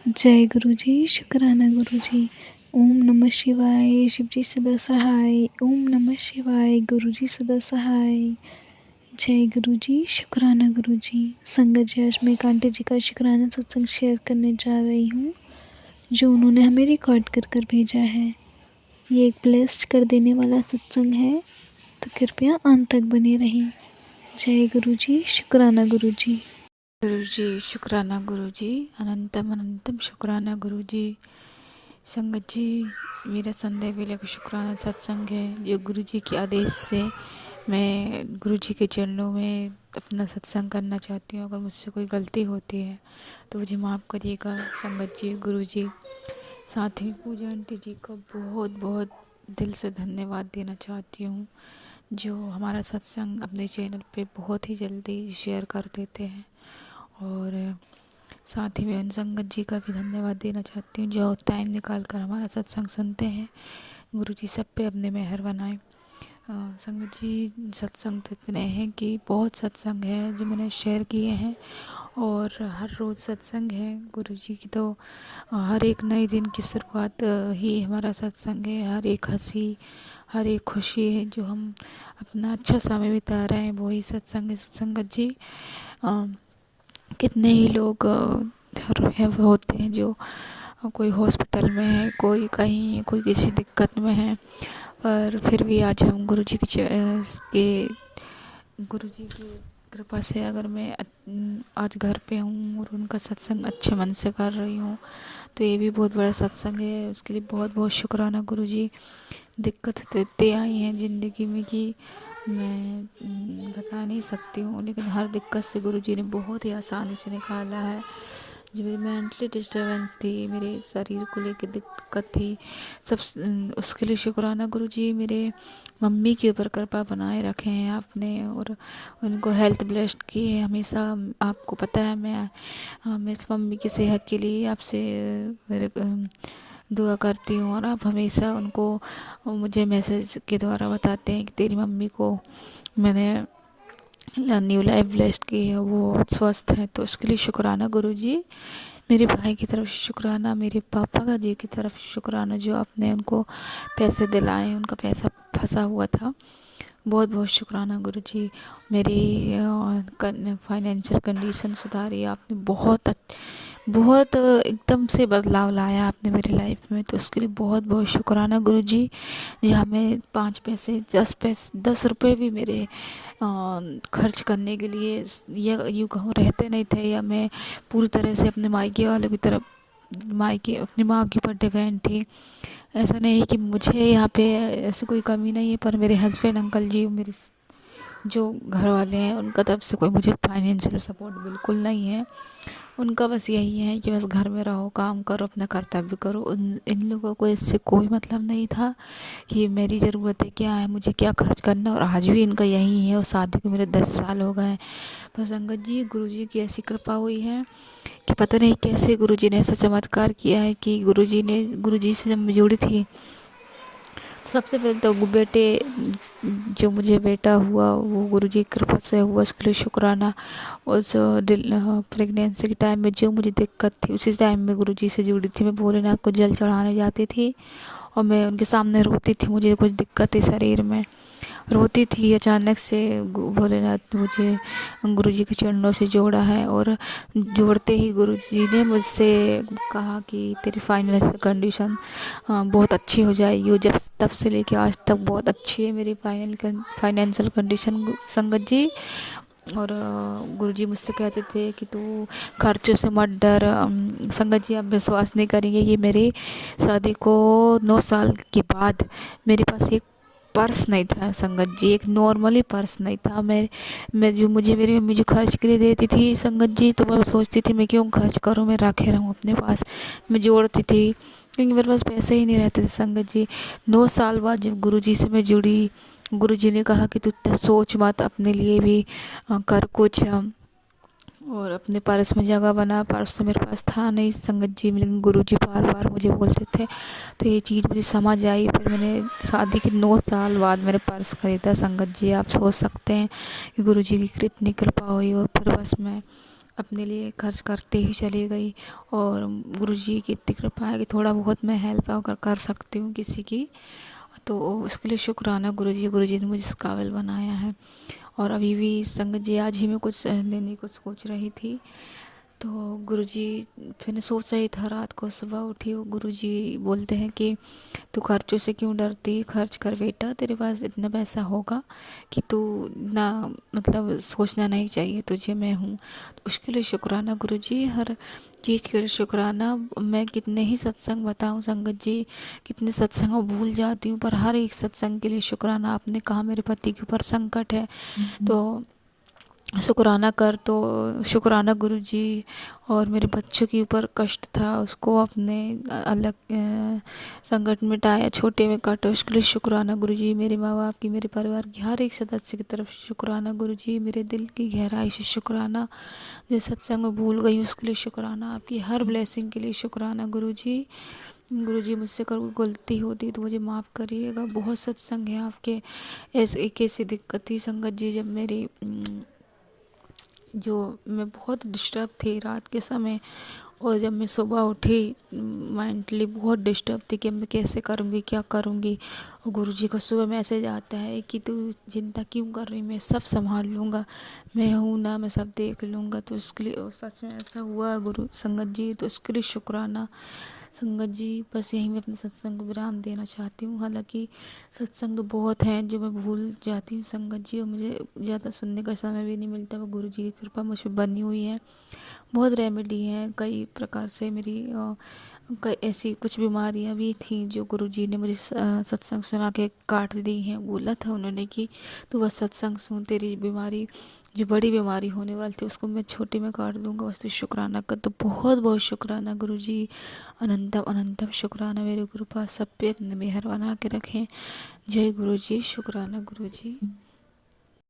जय गुरु जी, शुक्राना गुरु जी। ओम नमः शिवाय, शिव जी सदा सहाय। ओम नमः शिवाय, गुरु जी सदा सहाय। जय गुरु जी, शुक्राना गुरु जी। संगत जी, आज मैं कांटे जी का शुक्राना सत्संग शेयर करने जा रही हूँ, जो उन्होंने हमें रिकॉर्ड कर कर भेजा है। ये एक ब्लेस्ड कर देने वाला सत्संग है, तो कृपया अंत तक बने रहें। जय गुरु जी, शुक्राना गुरु जी। गुरु जी, शुक्राना गुरु जी। अनंतम अनंतम शुक्राना गुरु जी। संगत जी, मेरा संदेह विलय का शुक्राना सत्संग है, जो गुरु जी के आदेश से मैं गुरु जी के चरणों में अपना सत्संग करना चाहती हूँ। अगर मुझसे कोई गलती होती है तो मुझे माफ़ करिएगा संगत जी, गुरु जी। साथ ही पूजा आंटी जी का बहुत बहुत दिल से धन्यवाद देना चाहती हूँ, जो हमारा सत्संग अपने चैनल पे बहुत ही जल्दी शेयर कर देते हैं। और साथ ही मैं उन संगत जी का भी धन्यवाद देना चाहती हूँ, जो टाइम निकाल कर हमारा सत्संग सुनते हैं। गुरु जी सब पे अपने मेहर बनाएं। संगत जी, सत्संग तो इतने हैं कि बहुत सत्संग है जो मैंने शेयर किए हैं, और हर रोज़ सत्संग है गुरु जी की। तो हर एक नए दिन की शुरुआत ही हमारा सत्संग है। हर एक हंसी, हर एक खुशी है जो हम अपना अच्छा समय बिता रहे हैं, वही सत्संग है संगत जी। कितने ही लोग होते हैं जो कोई हॉस्पिटल में है, कोई कहीं, कोई किसी दिक्कत में है, पर फिर भी आज हम गुरु जी गुरु जी की कृपा से अगर मैं आज घर पे हूँ और उनका सत्संग अच्छे मन से कर रही हूँ, तो ये भी बहुत बड़ा सत्संग है। उसके लिए बहुत बहुत शुक्राना गुरु जी। दिक्कत इतनी आई हैं ज़िंदगी में कि मैं बता नहीं सकती हूँ, लेकिन हर दिक्कत से गुरु जी ने बहुत ही आसानी से निकाला है। जो मेरी मेंटली डिस्टर्बेंस थी, मेरे शरीर को लेकर दिक्कत थी, सब उसके लिए शुक्राना गुरु जी। मेरे मम्मी के ऊपर कृपा बनाए रखे हैं आपने, और उनको हेल्थ ब्लेस्ड की है हमेशा। आपको पता है मैं इस मम्मी की सेहत के लिए आपसे मेरे दुआ करती हूँ, और आप हमेशा उनको मुझे मैसेज के द्वारा बताते हैं कि तेरी मम्मी को मैंने न्यू लाइफ ब्लेस्ड की है, वो स्वस्थ है। तो उसके लिए शुक्राना गुरु जी। मेरे भाई की तरफ शुक्राना, मेरे पापा का जी की तरफ शुक्राना, जो आपने उनको पैसे दिलाए, उनका पैसा फंसा हुआ था। बहुत बहुत शुक्राना गुरु जी। मेरी फाइनेंशियल कंडीशन सुधारी आपने, बहुत एकदम से बदलाव लाया आपने मेरी लाइफ में। तो उसके लिए बहुत बहुत शुक्राना गुरु जी। जहाँ में 5 पैसे, 10 रुपये भी मेरे खर्च करने के लिए ये यूँ कहूँ रहते नहीं थे, या मैं पूरी तरह से अपने मायके वालों की तरफ, मायके अपनी माँ के ऊपर डिपेंड थी। ऐसा नहीं है कि मुझे यहाँ पे ऐसी कोई कमी नहीं है, पर मेरे हस्बैंड अंकल जी, मेरे जो घर वाले हैं, उनका तरफ से कोई मुझे फाइनेंशियल सपोर्ट बिल्कुल नहीं है। उनका बस यही है कि बस घर में रहो, काम करो, अपना कर्तव्य करो। इन लोगों को इससे कोई मतलब नहीं था कि मेरी ज़रूरत है क्या है, मुझे क्या खर्च करना, और आज भी इनका यही है। और शादी को मेरे 10 साल हो गए। बस संगत जी, गुरु जी की ऐसी कृपा हुई है कि पता नहीं कैसे गुरु जी ने ऐसा चमत्कार किया है कि गुरु जी से जब मैं जुड़ी थी, सबसे पहले तो बेटे, जो मुझे बेटा हुआ वो गुरु जी की कृपा से हुआ, उसके लिए शुक्राना। उस प्रेगनेंसी के टाइम में जो मुझे दिक्कत थी, उसी टाइम में गुरु जी से जुड़ी थी। मैं भोलेनाथ को जल चढ़ाने जाती थी और मैं उनके सामने रोती थी, मुझे कुछ दिक्कत थी शरीर में, रोती थी। अचानक से भोलेनाथ मुझे गुरुजी के चरणों से जोड़ा है, और जोड़ते ही गुरुजी ने मुझसे कहा कि तेरी फाइनेंशियल कंडीशन बहुत अच्छी हो जाएगी। और जब तब से लेके आज तक बहुत अच्छी है मेरी फाइनेंशियल कंडीशन संगत जी। और गुरुजी मुझसे कहते थे कि तू खर्चों से मत डर। संगत जी, आप विश्वास नहीं करेंगे कि मेरी शादी को 9 साल के बाद मेरे पास एक पर्स नहीं था संगत जी, एक नॉर्मली पर्स नहीं था। मैं जो मुझे मेरी मम्मी जो खर्च के लिए देती थी संगत जी, तो मैं सोचती थी मैं क्यों खर्च करूं, मैं रखे रहूं अपने पास। मैं जोड़ती थी क्योंकि मेरे पास पैसे ही नहीं रहते थे संगत जी। 9 साल बाद जब गुरुजी से मैं जुड़ी, गुरुजी ने कहा कि तू इतना सोच मत, अपने लिए भी कर कुछ, और अपने पर्स में जगह बना। पर्स तो मेरे पास था नहीं संगत जी, लेकिन गुरुजी बार बार मुझे बोलते थे, तो ये चीज़ मुझे समझ आई। फिर मैंने शादी के 9 साल बाद मैंने पर्स खरीदा संगत जी। आप सोच सकते हैं कि गुरुजी की कितनी कृपा हुई। और फिर बस मैं अपने लिए खर्च करते ही चली गई। और गुरुजी की इतनी कृपा है कि थोड़ा बहुत मैं हेल्प अगर कर सकती हूँ किसी की, तो उसके लिए शुक्राना गुरुजी। गुरुजी ने मुझे इस काबिल बनाया है। और अभी भी संगत जी, आज ही मैं कुछ लेने को सोच रही थी, तो गुरुजी, फिर सोच रही था रात को, सुबह उठी, गुरुजी बोलते हैं कि तू खर्चों से क्यों डरती है, खर्च कर बेटा, तेरे पास इतना पैसा होगा कि तू ना, मतलब सोचना नहीं चाहिए तुझे, मैं हूँ। तो उसके लिए शुक्राना गुरुजी, हर चीज़ के लिए शुक्राना। मैं कितने ही सत्संग बताऊँ संगत जी, कितने सत्संग भूल जाती हूँ, पर हर एक सत्संग के लिए शुक्राना। आपने कहा मेरे पति के ऊपर संकट है, तो शुक्राना कर, तो शुक्राना गुरुजी। और मेरे बच्चों के ऊपर कष्ट था, उसको अपने अलग संकट मिटाया, छोटे में काटा, उसके लिए शुक्राना गुरुजी। मेरे माँ बाप की, मेरे परिवार की हर एक सदस्य की तरफ शुक्राना गुरुजी। मेरे दिल की गहराई से शुक्राना। जो सत्संग में भूल गई उसके लिए शुक्राना। आपकी हर ब्लेसिंग के लिए शुक्राना गुरुजी। गुरुजी, मुझसे कोई गलती होती तो मुझे माफ़ करिएगा। बहुत सत्संग है आपके। ऐसे एक ऐसी दिक्कत थी संगत जी, जब मेरी जो मैं बहुत डिस्टर्ब थी रात के समय, और जब मैं सुबह उठी मेंटली बहुत डिस्टर्ब थी कि मैं कैसे करूँगी, क्या करूँगी। और गुरुजी का सुबह मैसेज आता है कि तू चिंता क्यों कर रही, मैं सब संभाल लूँगा, मैं हूँ ना, मैं सब देख लूँगा। तो उसके लिए, और सच में ऐसा हुआ गुरु संगत जी, तो उसके लिए शुक्राना संगत जी। बस यहीं मैं अपने सत्संग को विराम देना चाहती हूँ। हालांकि सत्संग तो बहुत हैं जो मैं भूल जाती हूँ संगत जी, और मुझे ज़्यादा सुनने का समय भी नहीं मिलता। वो गुरु जी की कृपा मुझ पर बनी हुई है। बहुत रेमेडी हैं कई प्रकार से। मेरी कई ऐसी कुछ बीमारियां भी थी जो गुरुजी ने मुझे सत्संग सुना के काट दी हैं। बोला था उन्होंने कि तू बस सत्संग सुन, तेरी बीमारी जो बड़ी बीमारी होने वाली थी उसको मैं छोटी में काट दूंगा, बस तू शुक्राना कर। तो बहुत बहुत शुक्राना गुरुजी, अनंतम अनंतम शुक्राना। मेरे गुरु पास सब पे अपने मेहर बना के रखें। जय गुरुजी, शुक्राना गुरुजी।